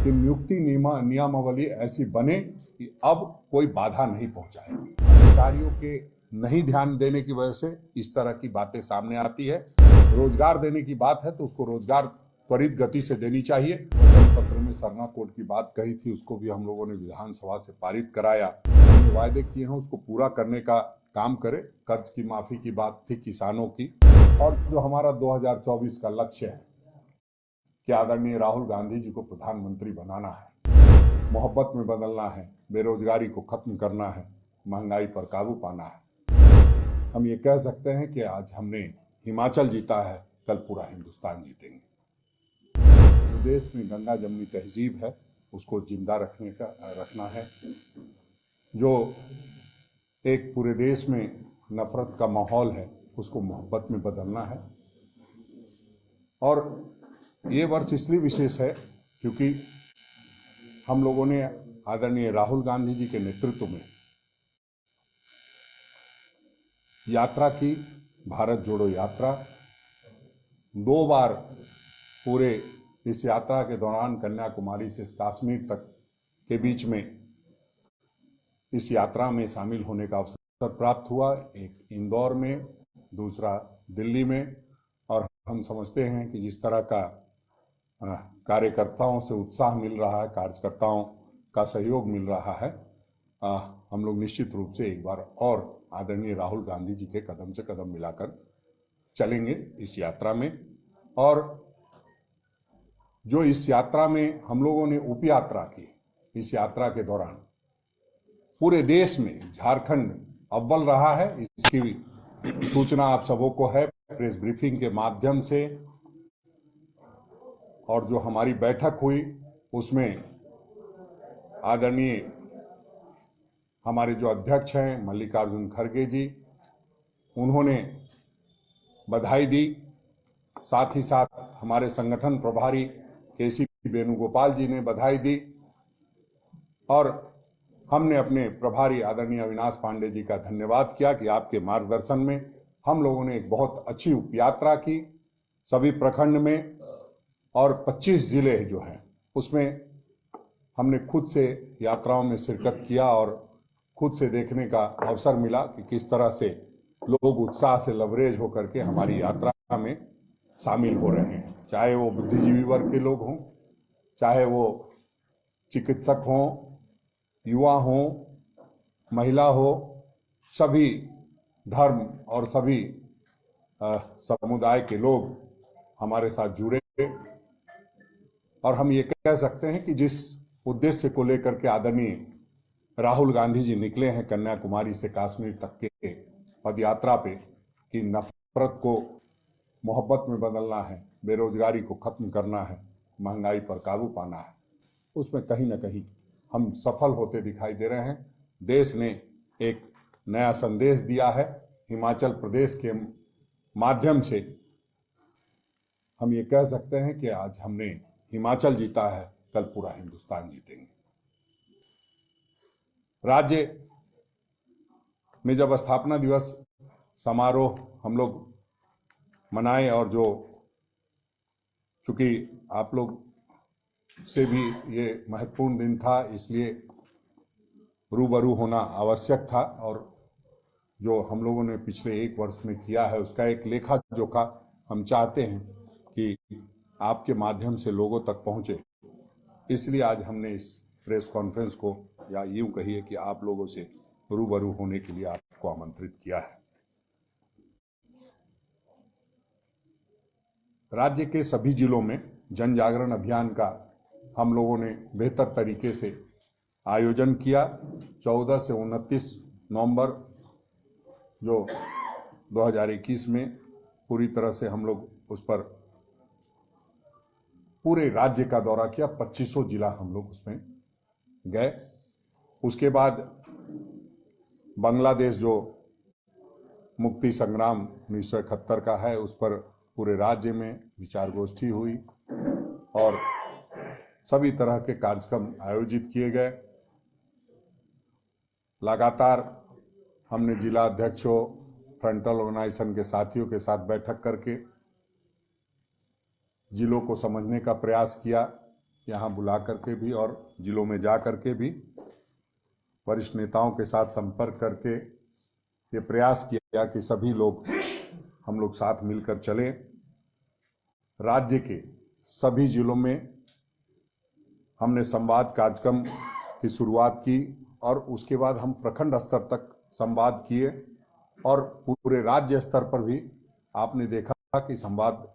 कि नियुक्ति नियमावली ऐसी बने कि अब कोई बाधा नहीं पहुंचाए। अधिकारियों के नहीं ध्यान देने की वजह से इस तरह की बातें सामने आती है। रोजगार देने की बात है तो उसको रोजगार त्वरित गति से देनी चाहिए। वचन पत्र में सरना कोड की बात कही थी, उसको भी हम लोगों ने विधानसभा से पारित कराया। हमने वायदे किए हैं उसको पूरा करने का काम करे। कर्ज की माफी की बात थी किसानों की, और जो हमारा 2024 का लक्ष्य है कि आदरणीय राहुल गांधी जी को प्रधानमंत्री बनाना है, मोहब्बत में बदलना है, बेरोजगारी को खत्म करना है, महंगाई पर काबू पाना है। हम ये कह सकते हैं कि आज हमने हिमाचल जीता है, कल पूरा हिंदुस्तान जीतेंगे। जो देश में गंगा जमनी तहजीब है उसको जिंदा रखना है। जो एक पूरे देश में नफरत का माहौल है उसको मोहब्बत में बदलना है। और ये वर्ष इसलिए विशेष है क्योंकि हम लोगों ने आदरणीय राहुल गांधी जी के नेतृत्व में यात्रा की, भारत जोड़ो यात्रा। 2 बार पूरे इस यात्रा के दौरान कन्याकुमारी से कश्मीर तक के बीच में इस यात्रा में शामिल होने का अवसर प्राप्त हुआ। एक इंदौर में, दूसरा दिल्ली में। और हम समझते हैं कि जिस तरह का कार्यकर्ताओं से उत्साह मिल रहा है, कार्यकर्ताओं का सहयोग मिल रहा है, हम लोग निश्चित रूप से एक बार और आदरणीय राहुल गांधी जी के कदम से कदम मिलाकर चलेंगे इस यात्रा में। और जो इस यात्रा में हम लोगों ने उप यात्रा की, इस यात्रा के दौरान पूरे देश में झारखंड अव्वल रहा है। इसकी सूचना आप सबों को है प्रेस ब्रीफिंग के माध्यम से। और जो हमारी बैठक हुई उसमें आदरणीय हमारे जो अध्यक्ष हैं मल्लिकार्जुन खड़गे जी, उन्होंने बधाई दी। साथ ही साथ हमारे संगठन प्रभारी केसी वेणुगोपाल जी ने बधाई दी। और हमने अपने प्रभारी आदरणीय अविनाश पांडे जी का धन्यवाद किया कि आपके मार्गदर्शन में हम लोगों ने एक बहुत अच्छी उप यात्रा की सभी प्रखंड में। और 25 जिले जो हैं उसमें हमने खुद से यात्राओं में शिरकत किया और खुद से देखने का अवसर मिला कि किस तरह से लोग उत्साह से लवरेज होकर के हमारी यात्रा में शामिल हो रहे हैं। चाहे वो बुद्धिजीवी वर्ग के लोग हों, चाहे वो चिकित्सक हों, युवा हों, महिला हो, सभी धर्म और सभी समुदाय के लोग हमारे साथ जुड़े। और हम ये कह सकते हैं कि जिस उद्देश्य को लेकर के आदरणीय राहुल गांधी जी निकले हैं कन्याकुमारी से कश्मीर तक के पदयात्रा पे, कि नफरत को मोहब्बत में बदलना है, बेरोजगारी को खत्म करना है, महंगाई पर काबू पाना है, उसमें कहीं ना कहीं हम सफल होते दिखाई दे रहे हैं। देश ने एक नया संदेश दिया है हिमाचल प्रदेश के माध्यम से। हम ये कह सकते हैं कि आज हमने हिमाचल जीता है, कल पूरा हिंदुस्तान जीतेंगे। राज्य में जब स्थापना दिवस समारोह हम लोग मनाए, और जो चूंकि आप लोग से भी ये महत्वपूर्ण दिन था इसलिए रूबरू होना आवश्यक था। और जो हम लोगों ने पिछले 1 वर्ष में किया है उसका एक लेखा जोखा हम चाहते हैं कि आपके माध्यम से लोगों तक पहुंचे। इसलिए आज हमने इस प्रेस कॉन्फ्रेंस को, या यूं कहिए कि आप लोगों से रूबरू होने के लिए आपको आमंत्रित किया है। राज्य के सभी जिलों में जन जागरण अभियान का हम लोगों ने बेहतर तरीके से आयोजन किया। 14 से 29 नवंबर जो 2021 में पूरी तरह से हम लोग उस पर पूरे राज्य का दौरा किया। 2500 जिला हम लोग उसमें गए। उसके बाद बांग्लादेश जो मुक्ति संग्राम 1971 का है उस पर पूरे राज्य में विचार गोष्ठी हुई और सभी तरह के कार्यक्रम आयोजित किए गए। लगातार हमने जिला अध्यक्षों, फ्रंटल ऑर्गेनाइजेशन के साथियों के साथ बैठक करके जिलों को समझने का प्रयास किया यहाँ बुला करके भी और जिलों में जा करके भी वरिष्ठ नेताओं के साथ संपर्क करके ये प्रयास किया कि सभी लोग हम लोग साथ मिलकर चलें। राज्य के सभी जिलों में हमने संवाद कार्यक्रम की शुरुआत की और उसके बाद हम प्रखंड स्तर तक संवाद किए और पूरे राज्य स्तर पर भी आपने देखा कि संवाद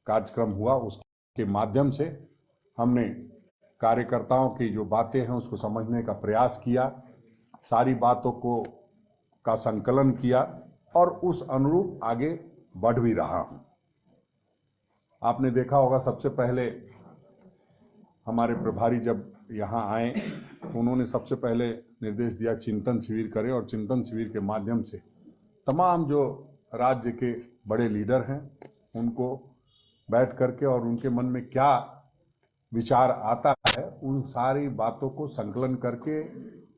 कार्यक्रम हुआ। उसके माध्यम से हमने कार्यकर्ताओं की जो बातें हैं उसको समझने का प्रयास किया, सारी बातों को का संकलन किया और उस अनुरूप आगे बढ़ भी रहा हूं। आपने देखा होगा सबसे पहले हमारे प्रभारी जब यहाँ आए उन्होंने सबसे पहले निर्देश दिया चिंतन शिविर करें और चिंतन शिविर के माध्यम से तमाम जो राज्य के बड़े लीडर हैं उनको बैठ करके और उनके मन में क्या विचार आता है उन सारी बातों को संकलन करके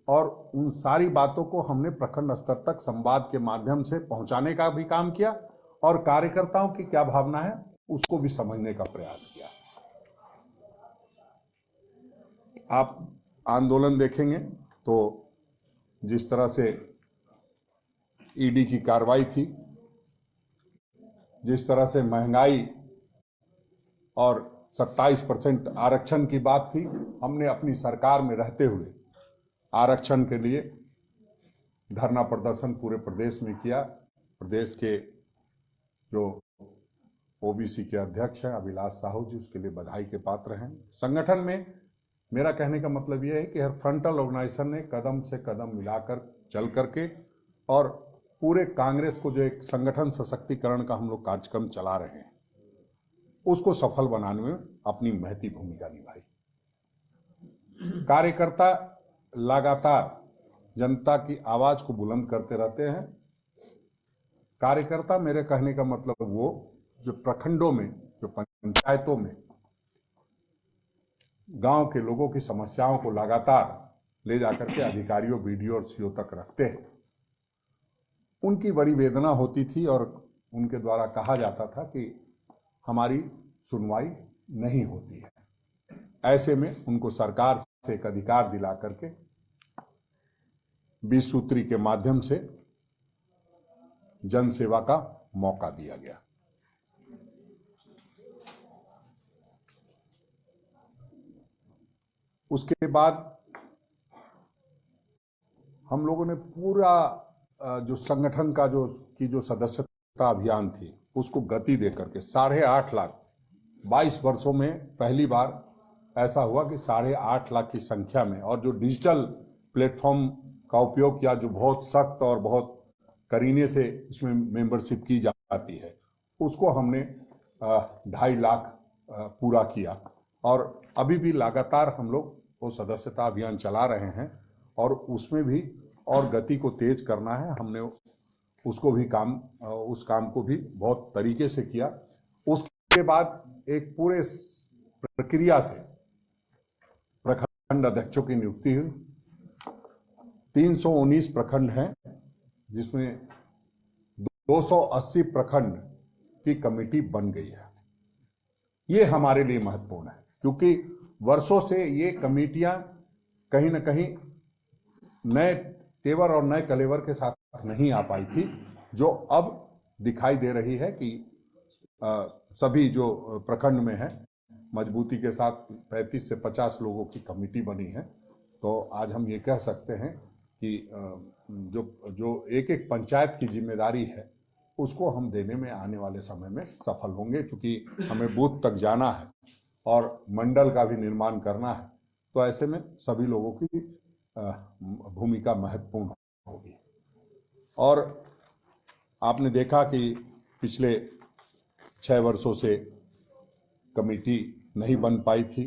और उन सारी बातों को हमने प्रखंड स्तर तक संवाद के माध्यम से पहुंचाने का भी काम किया और कार्यकर्ताओं की क्या भावना है उसको भी समझने का प्रयास किया। आप आंदोलन देखेंगे तो जिस तरह से ईडी की कार्रवाई थी, जिस तरह से महंगाई और 27% आरक्षण की बात थी, हमने अपनी सरकार में रहते हुए आरक्षण के लिए धरना प्रदर्शन पूरे प्रदेश में किया। प्रदेश के जो ओबीसी के अध्यक्ष हैं अभिलाष साहू जी उसके लिए बधाई के पात्र हैं। संगठन में मेरा कहने का मतलब यह है कि हर फ्रंटल ऑर्गेनाइजेशन ने कदम से कदम मिलाकर चल करके और पूरे कांग्रेस को जो एक संगठन सशक्तिकरण का हम लोग कार्यक्रम चला रहे हैं उसको सफल बनाने में अपनी महती भूमिका निभाई। कार्यकर्ता लगातार जनता की आवाज को बुलंद करते रहते हैं। कार्यकर्ता मेरे कहने का मतलब वो जो प्रखंडों में, जो पंचायतों में गांव के लोगों की समस्याओं को लगातार ले जाकर के अधिकारियों, बीडीओ और सीओ तक रखते हैं। उनकी बड़ी वेदना होती थी और उनके द्वारा कहा जाता था कि हमारी सुनवाई नहीं होती है। ऐसे में उनको सरकार से एक अधिकार दिला करके 20 सूत्री के माध्यम से जन सेवा का मौका दिया गया। उसके बाद हम लोगों ने पूरा जो संगठन का जो सदस्यता अभियान थी उसको गति देकर के 8.5 लाख 22 वर्षों में पहली बार ऐसा हुआ कि 8.5 लाख की संख्या में, और जो डिजिटल प्लेटफॉर्म का उपयोग किया जो बहुत सख्त और बहुत करीने से इसमें मेंबरशिप की जाती है उसको हमने 2.5 लाख पूरा किया और अभी भी लगातार हम लोग वो सदस्यता अभियान चला रहे हैं और उसमें भी और गति को तेज करना है। हमने उसको भी उस काम को भी बहुत तरीके से किया। उसके बाद एक पूरे प्रक्रिया से प्रखंड अध्यक्षों की नियुक्ति हुई। 319 प्रखंड हैं जिसमें 280 प्रखंड की कमेटी बन गई है। ये हमारे लिए महत्वपूर्ण है क्योंकि वर्षों से ये कमेटियां कहीं न कहीं नए तेवर और नए कलेवर के साथ नहीं आ पाई थी, जो अब दिखाई दे रही है कि सभी जो प्रखंड में है मजबूती के साथ 35 से 50 लोगों की कमेटी बनी है। तो आज हम ये कह सकते हैं कि जो एक एक पंचायत की जिम्मेदारी है उसको हम देने में आने वाले समय में सफल होंगे, क्योंकि हमें बूथ तक जाना है और मंडल का भी निर्माण करना है। तो ऐसे में सभी लोगों की भूमिका महत्वपूर्ण होगी। और आपने देखा कि पिछले 6 वर्षों से कमेटी नहीं बन पाई थी।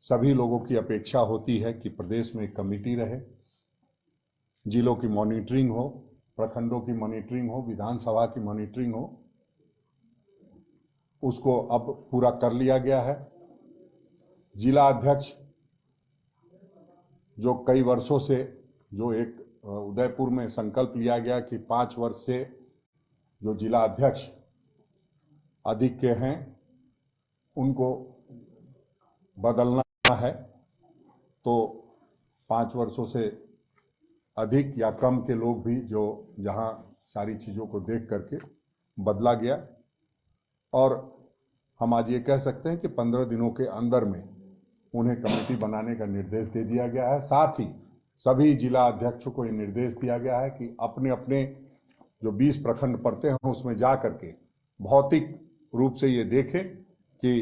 सभी लोगों की अपेक्षा होती है कि प्रदेश में एक कमेटी रहे, जिलों की मॉनिटरिंग हो, प्रखंडों की मॉनिटरिंग हो, विधानसभा की मॉनिटरिंग हो। उसको अब पूरा कर लिया गया है। जिला अध्यक्ष जो कई वर्षों से जो एक उदयपुर में संकल्प लिया गया कि 5 वर्ष से जो जिला अध्यक्ष अधिक के हैं उनको बदलना है तो 5 वर्षों से अधिक या कम के लोग भी जो जहां सारी चीज़ों को देख करके बदला गया, और हम आज ये कह सकते हैं कि 15 दिनों के अंदर में उन्हें कमेटी बनाने का निर्देश दे दिया गया है। साथ ही सभी जिला अध्यक्षों को ये निर्देश दिया गया है कि अपने अपने जो 20 प्रखंड पड़ते हैं उसमें जा करके भौतिक रूप से ये देखें कि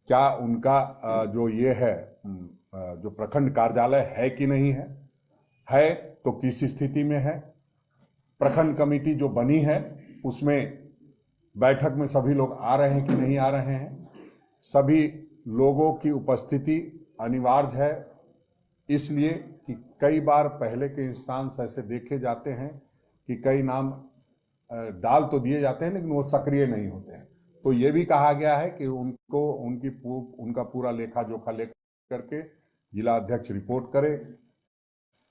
क्या उनका जो ये है जो प्रखंड कार्यालय है कि नहीं है तो किस स्थिति में है, प्रखंड कमेटी जो बनी है उसमें बैठक में सभी लोग आ रहे हैं कि नहीं आ रहे हैं, सभी लोगों की उपस्थिति अनिवार्य है। इसलिए कि कई बार पहले के इंस्टांस ऐसे देखे जाते हैं कि कई नाम डाल तो दिए जाते हैं लेकिन वो सक्रिय नहीं होते हैं। तो ये भी कहा गया है कि उनको उनका पूरा लेखा जोखा लेकर के जिला अध्यक्ष रिपोर्ट करे।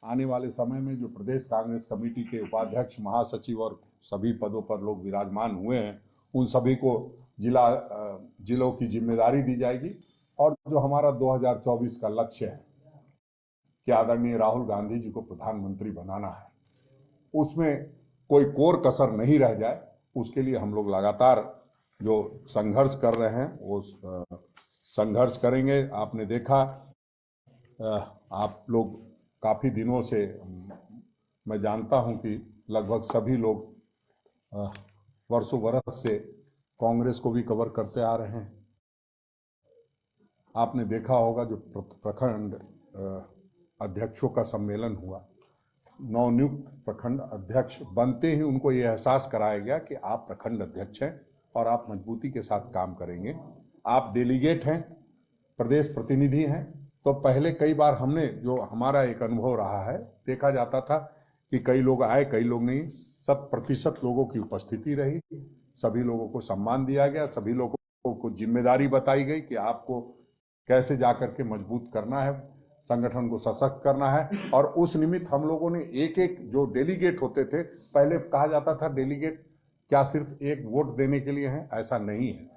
आने वाले समय में जो प्रदेश कांग्रेस कमेटी के उपाध्यक्ष, महासचिव और सभी पदों पर लोग विराजमान हुए हैं उन सभी को जिलों की जिम्मेदारी दी जाएगी। और जो हमारा 2024 का लक्ष्य है कि आदरणीय राहुल गांधी जी को प्रधानमंत्री बनाना है, उसमें कोई कोर कसर नहीं रह जाए, उसके लिए हम लोग लगातार जो संघर्ष कर रहे हैं वो संघर्ष करेंगे। आपने देखा, आप लोग काफ़ी दिनों से, मैं जानता हूं कि लगभग सभी लोग वर्षों बरस से कांग्रेस को भी कवर करते आ रहे हैं। आपने देखा होगा जो प्रखंड अध्यक्षों का सम्मेलन हुआ, नवनियुक्त प्रखंड अध्यक्ष बनते ही उनको ये एहसास कराया गया कि आप प्रखंड अध्यक्ष हैं और आप मजबूती के साथ काम करेंगे, आप डेलीगेट हैं, प्रदेश प्रतिनिधि हैं। तो पहले कई बार हमने जो हमारा एक अनुभव रहा है, देखा जाता था कि कई लोग आए कई लोग नहीं, 100% लोगों की उपस्थिति रही, सभी लोगों को सम्मान दिया गया, सभी लोगों को जिम्मेदारी बताई गई कि आपको कैसे जाकर के मजबूत करना है, संगठन को सशक्त करना है। और उस निमित्त हम लोगों ने एक एक जो डेलीगेट होते थे, पहले कहा जाता था डेलीगेट क्या सिर्फ एक वोट देने के लिए है, ऐसा नहीं है।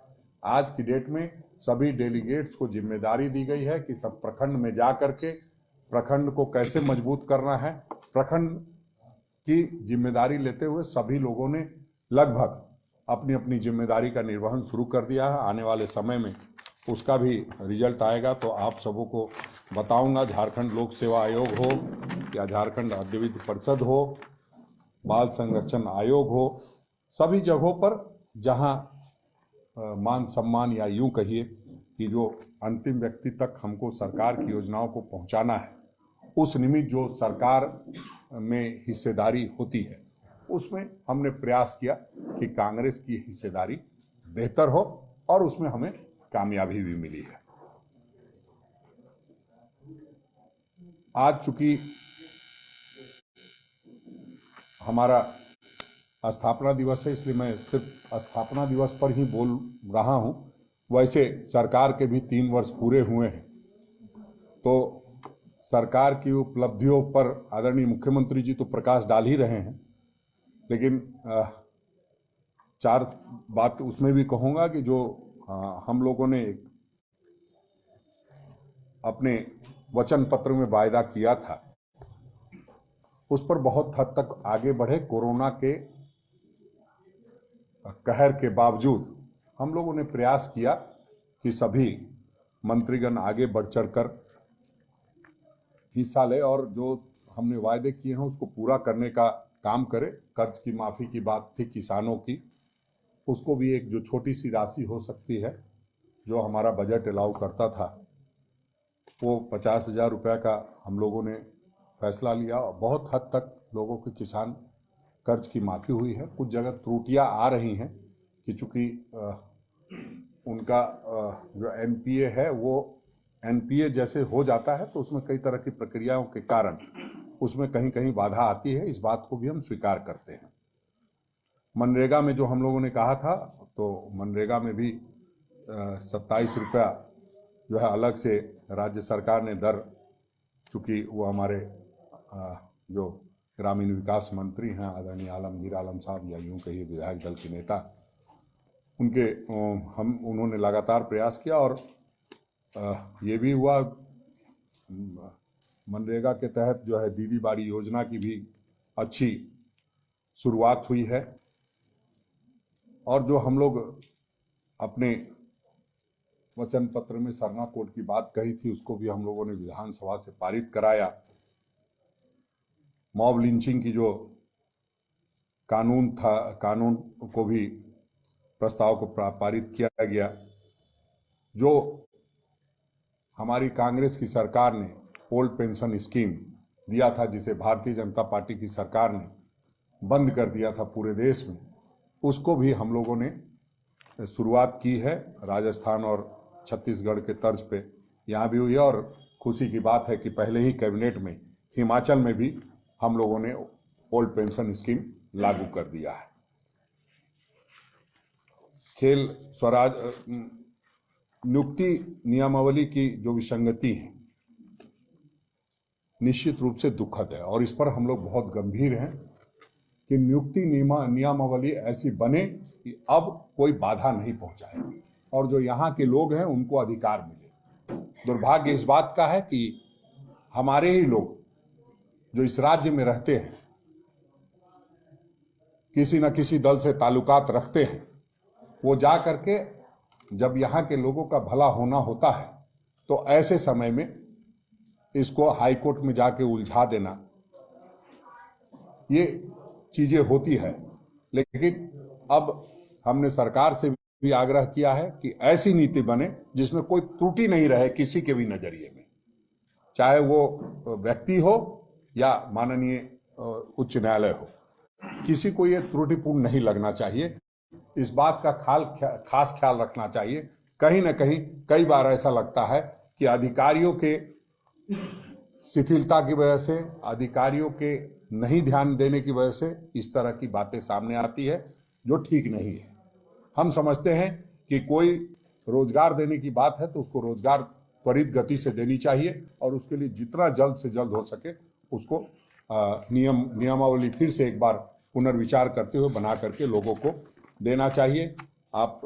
आज की डेट में सभी डेलीगेट्स को जिम्मेदारी दी गई है कि सब प्रखंड में जा करके प्रखंड को कैसे मजबूत करना है। प्रखंड की जिम्मेदारी लेते हुए सभी लोगों ने लगभग अपनी अपनी जिम्मेदारी का निर्वहन शुरू कर दिया है। आने वाले समय में उसका भी रिजल्ट आएगा तो आप सबों को बताऊंगा। झारखंड लोक सेवा आयोग हो या झारखंड आद्य विधि परिषद हो, बाल संरक्षण आयोग हो, सभी जगहों पर जहां मान सम्मान या यूं कहिए कि जो अंतिम व्यक्ति तक हमको सरकार की योजनाओं को पहुंचाना है, उस निमित्त जो सरकार में हिस्सेदारी होती है उसमें हमने प्रयास किया कि कांग्रेस की हिस्सेदारी बेहतर हो और उसमें हमें कामयाबी भी मिली है। आज चूंकि हमारा स्थापना दिवस है इसलिए मैं सिर्फ स्थापना दिवस पर ही बोल रहा हूं। वैसे सरकार के भी 3 वर्ष पूरे हुए हैं, तो सरकार की उपलब्धियों पर आदरणीय मुख्यमंत्री जी तो प्रकाश डाल ही रहे हैं, लेकिन 4 बात उसमें भी कहूंगा कि जो हम लोगों ने अपने वचन पत्र में वायदा किया था उस पर बहुत हद तक आगे बढ़े। कोरोना के कहर के बावजूद हम लोगों ने प्रयास किया कि सभी मंत्रीगण आगे बढ़ चढ़कर हिस्सा ले और जो हमने वायदे किए हैं उसको पूरा करने का काम करे। कर्ज की माफी की बात थी किसानों की, उसको भी एक जो छोटी सी राशि हो सकती है जो हमारा बजट अलाउ करता था, वो 50,000 रुपये का हम लोगों ने फैसला लिया और बहुत हद तक लोगों के किसान कर्ज की माफी हुई है। कुछ जगह त्रुटियां आ रही हैं कि चूंकि उनका जो एनपीए है वो एनपीए जैसे हो जाता है तो उसमें कई तरह की प्रक्रियाओं के कारण उसमें कहीं कहीं बाधा आती है, इस बात को भी हम स्वीकार करते हैं। मनरेगा में जो हम लोगों ने कहा था, तो मनरेगा में भी 27 रुपया जो है अलग से राज्य सरकार ने दर, चूँकि वो हमारे जो ग्रामीण विकास मंत्री हैं आदरणीय आलमगीर आलम साहब या यूं कहिए विधायक दल के नेता, उन्होंने लगातार प्रयास किया और ये भी हुआ, मनरेगा के तहत जो है दीदी बाड़ी योजना की भी अच्छी शुरुआत हुई है। और जो हम लोग अपने वचन पत्र में सरना कोड की बात कही थी, उसको भी हम लोगों ने विधानसभा से पारित कराया। मॉब लिंचिंग की जो कानून था, कानून को भी प्रस्ताव को पारित किया गया। जो हमारी कांग्रेस की सरकार ने ओल्ड पेंशन स्कीम दिया था, जिसे भारतीय जनता पार्टी की सरकार ने बंद कर दिया था पूरे देश में, उसको भी हम लोगों ने शुरुआत की है। राजस्थान और छत्तीसगढ़ के तर्ज पे यहाँ भी हुई है। और खुशी की बात है कि पहले ही कैबिनेट में हिमाचल में भी हम लोगों ने ओल्ड पेंशन स्कीम लागू कर दिया है। खेल स्वराज नियुक्ति नियमावली की जो विसंगति है निश्चित रूप से दुखद है, और इस पर हम लोग बहुत गंभीर हैं कि नियुक्ति नियमावली ऐसी बने कि अब कोई बाधा नहीं पहुंचाएगी और जो यहाँ के लोग हैं उनको अधिकार मिले। दुर्भाग्य इस बात का है कि हमारे ही लोग जो इस राज्य में रहते हैं, किसी न किसी दल से ताल्लुकात रखते हैं, वो जा करके जब यहाँ के लोगों का भला होना होता है तो ऐसे समय में इसको हाई कोर्ट में जाके उलझा देना, ये चीजें होती है। लेकिन अब हमने सरकार से भी आग्रह किया है कि ऐसी नीति बने जिसमें कोई त्रुटि नहीं रहे किसी के भी नजरिए में, चाहे वो व्यक्ति हो या माननीय उच्च न्यायालय हो, किसी को ये त्रुटिपूर्ण नहीं लगना चाहिए। इस बात का खास ख्याल रखना चाहिए। कहीं ना कहीं कई बार ऐसा लगता है कि अधिकारियों के शिथिलता की वजह से, अधिकारियों के नहीं ध्यान देने की वजह से इस तरह की बातें सामने आती है, जो ठीक नहीं है। हम समझते हैं कि कोई रोजगार देने की बात है तो उसको रोजगार त्वरित गति से देनी चाहिए और उसके लिए जितना जल्द से जल्द हो सके उसको नियमावली फिर से एक बार पुनर्विचार करते हुए बना करके लोगों को देना चाहिए। आप